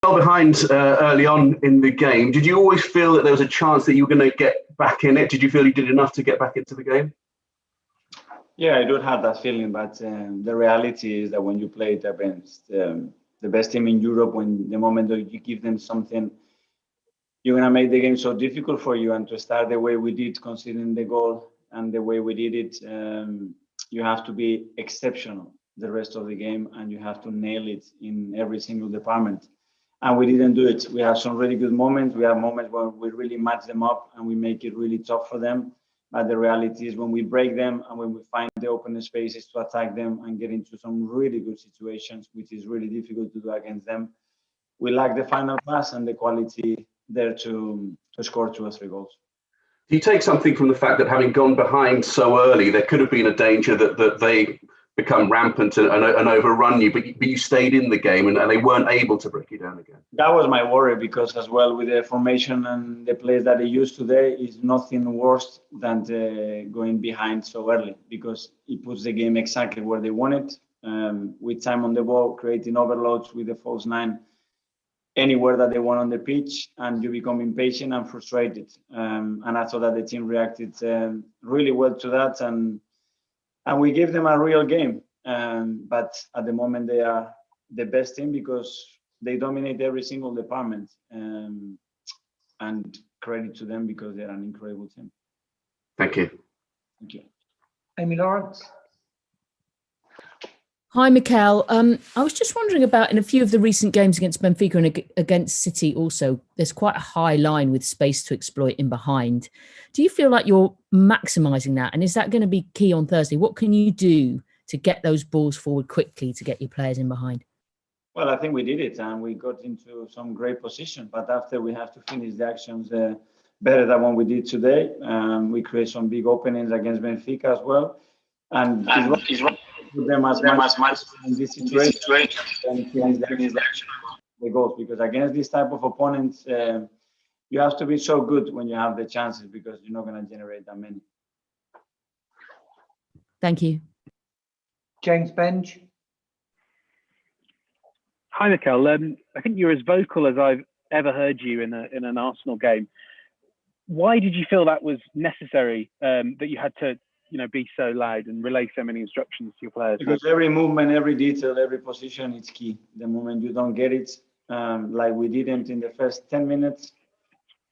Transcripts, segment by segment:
fell behind early on in the game. Did you always feel that there was a chance that you were going to get back in it? Did you feel you did enough to get back into the game? Yeah, I do have that feeling, but the reality is that when you play it against the best team in Europe, when the moment that you give them something, you're gonna make the game so difficult for you. And to start the way we did, considering the goal and the way we did it, you have to be exceptional the rest of the game, and you have to nail it in every single department. And we didn't do it. We have some really good moments. We have moments where we really match them up and we make it really tough for them. But the reality is when we break them and when we find the open spaces to attack them and get into some really good situations, which is really difficult to do against them, we lack the final pass and the quality there to score 2 or 3 goals. Do you take something from the fact that having gone behind so early, there could have been a danger that they become rampant and overrun you, but you stayed in the game and they weren't able to break you down again? That was my worry, because as well with the formation and the plays that they use today, is nothing worse than going behind so early, because it puts the game exactly where they want it, with time on the ball, creating overloads with the false 9 anywhere that they want on the pitch, and you become impatient and frustrated. And I thought that the team reacted really well to that, and we gave them a real game. But at the moment, they are the best team because they dominate every single department. And credit to them because they're an incredible team. Thank you. Thank you. Amy Lawrence. Hi, Mikel. I was just wondering about, in a few of the recent games against Benfica and against City also, there's quite a high line with space to exploit in behind. Do you feel like you're maximising that? And is that going to be key on Thursday? What can you do to get those balls forward quickly to get your players in behind? Well, I think we did it and we got into some great position. But after we have to finish the actions better than what we did today. We create some big openings against Benfica as well. And it's right. Put them as much in this situation and finish the goals, because against this type of opponents, you have to be so good when you have the chances, because you're not going to generate that many. Thank you. James Benge. Hi, Mikel. I think you're as vocal as I've ever heard you in an Arsenal game. Why did you feel that was necessary, that you had to be so loud and relay so many instructions to your players? Because every movement, every detail, every position is key. The moment you don't get it, like we didn't in the first 10 minutes,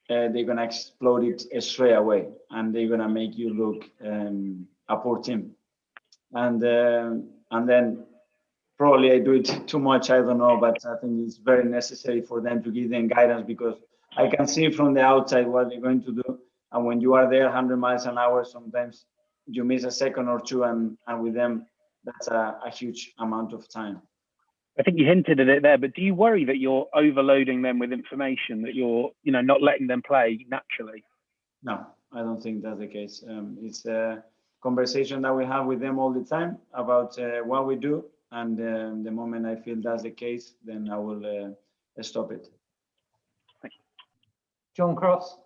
they're going to explode it straight away. And they're going to make you look a poor team. And then probably I do it too much, I don't know, but I think it's very necessary for them to give them guidance, because I can see from the outside what they're going to do. And when you are there 100 miles an hour, sometimes you miss a second or two, and with them, that's a huge amount of time. I think you hinted at it there, but do you worry that you're overloading them with information, that you're, not letting them play naturally? No, I don't think that's the case. It's a conversation that we have with them all the time about what we do, and the moment I feel that's the case, then I will stop it. John Cross.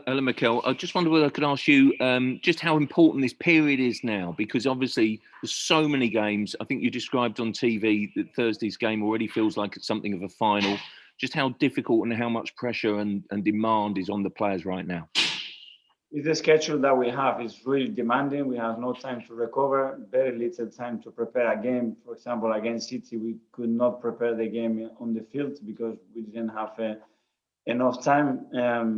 Hello, Mikel. I just wondered whether I could ask you just how important this period is now, because obviously there's so many games. I think you described on TV that Thursday's game already feels like it's something of a final. Just how difficult and how much pressure and demand is on the players right now? It's the schedule that we have. It's really demanding. We have no time to recover, very little time to prepare a game. For example, against City, we could not prepare the game on the field because we didn't have enough time,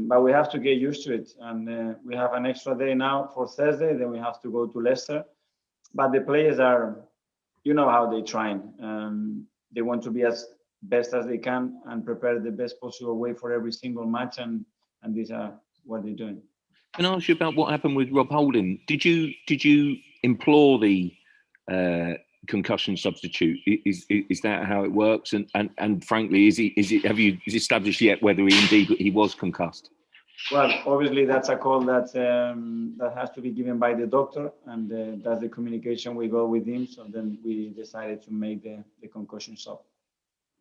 but we have to get used to it. And we have an extra day now for Thursday, then we have to go to Leicester. But the players are, how they train. They want to be as best as they can and prepare the best possible way for every single match, and these are what they're doing. Can I ask you about what happened with Rob Holding? Did you implore the concussion substitute? Is that how it works? And frankly, have you established yet whether he was concussed? Well, obviously that's a call that has to be given by the doctor, and that's the communication we go with him. So then we decided to make the concussion sub.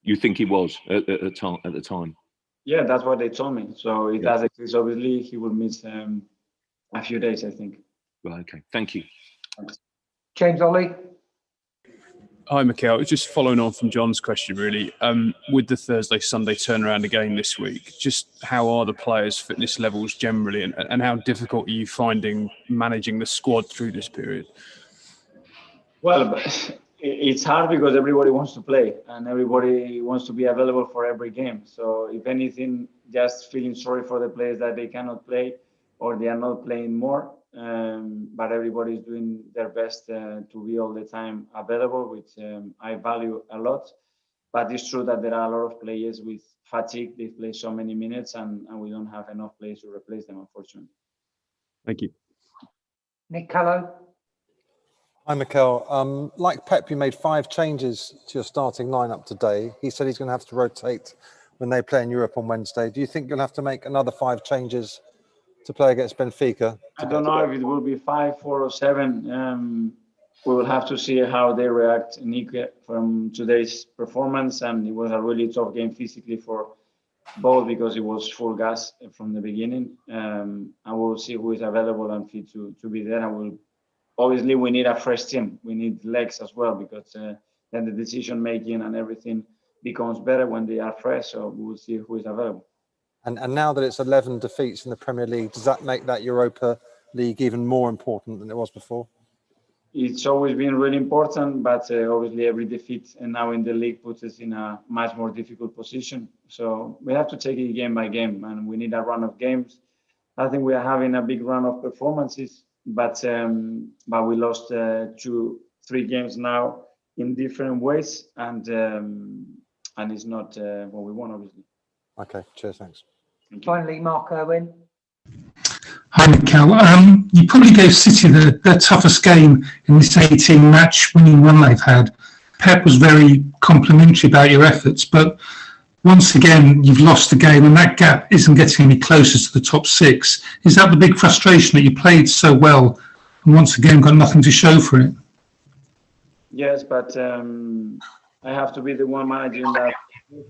You think he was at the time? Yeah, that's what they told me. So if that's the case, obviously he will miss a few days, I think. Right. Okay. Thank you. Thanks. James Ollie. Hi, Mikel. Just following on from John's question, really. With the Thursday-Sunday turnaround again this week, just how are the players' fitness levels generally, and how difficult are you finding managing the squad through this period? Well, it's hard because everybody wants to play and everybody wants to be available for every game. So if anything, just feeling sorry for the players that they cannot play or they are not playing more. But everybody is doing their best to be all the time available, which I value a lot. But it's true that there are a lot of players with fatigue. They play so many minutes and we don't have enough players to replace them, unfortunately. Thank you. Nick Callow. Hi, Mikel. Like Pep, you made 5 changes to your starting lineup today. He said he's going to have to rotate when they play in Europe on Wednesday. Do you think you'll have to make another 5 changes to play against Benfica? I don't know if it will be 5, 4, or 7. We will have to see how they react from today's performance. And it was a really tough game physically for both because it was full gas from the beginning. And we'll see who is available and fit to be there. And obviously, we need a fresh team. We need legs as well because then the decision making and everything becomes better when they are fresh. So we will see who is available. And now that it's 11 defeats in the Premier League, does that make that Europa League even more important than it was before? It's always been really important, but obviously every defeat and now in the league puts us in a much more difficult position. So we have to take it game by game, and we need a run of games. I think we are having a big run of performances, but we lost 2-3 games now in different ways, and it's not what we want, obviously. Okay, cheers, thanks. Finally, Mark Irwin. Hi, Mikel. You probably gave City the toughest game in this 18-match winning run they've had. Pep was very complimentary about your efforts, but once again, you've lost the game and that gap isn't getting any closer to the top 6. Is that the big frustration, that you played so well and once again got nothing to show for it? Yes, but I have to be the one managing that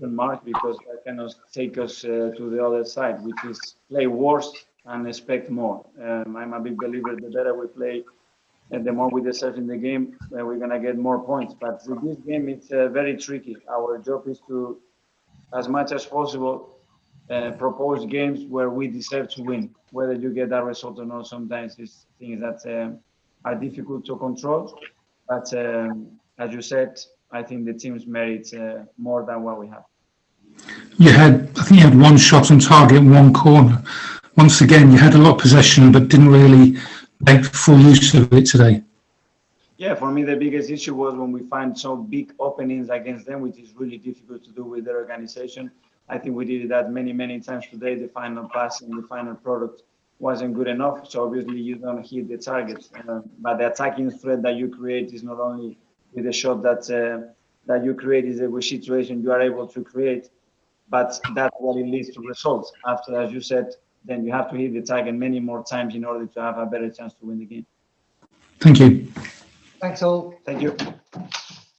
mark because I cannot take us to the other side, which is play worse and expect more. I'm a big believer the better we play and the more we deserve in the game, we're going to get more points. But with this game, it's very tricky. Our job is to, as much as possible, propose games where we deserve to win. Whether you get that result or not, sometimes it's things that are difficult to control. But as you said, I think the team's merit more than what we have. I think you had 1 shot on target and 1 corner. Once again, you had a lot of possession, but didn't really make full use of it today. Yeah, for me, the biggest issue was when we find some big openings against them, which is really difficult to do with their organization. I think we did that many, many times today. The final pass and the final product wasn't good enough. So obviously you don't hit the target. But the attacking threat that you create is not only with the shot that you create, is a situation you are able to create, but that's what it leads to results. After, as you said, then you have to hit the target many more times in order to have a better chance to win the game. Thank you. Thanks all. Thank you.